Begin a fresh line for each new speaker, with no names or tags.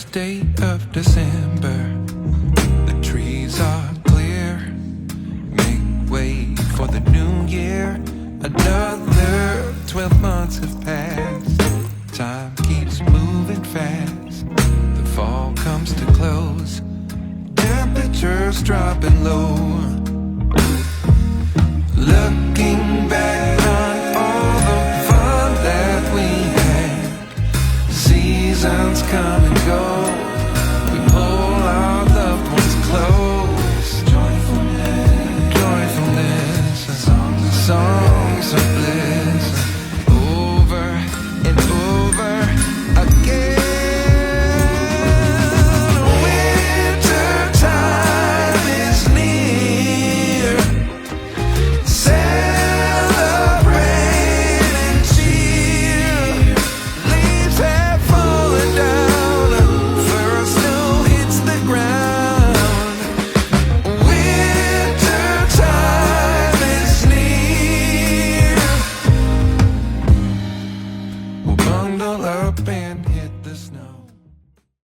first day of December. The trees are clear, make way for the new year. Another 12 months have passed. Time keeps moving fast. The fall comes to close. Temperatures dropping low. Looking back on all the fun that we had. Seasons come and go. We hold our loved ones close. Joyfulness, songs of bliss.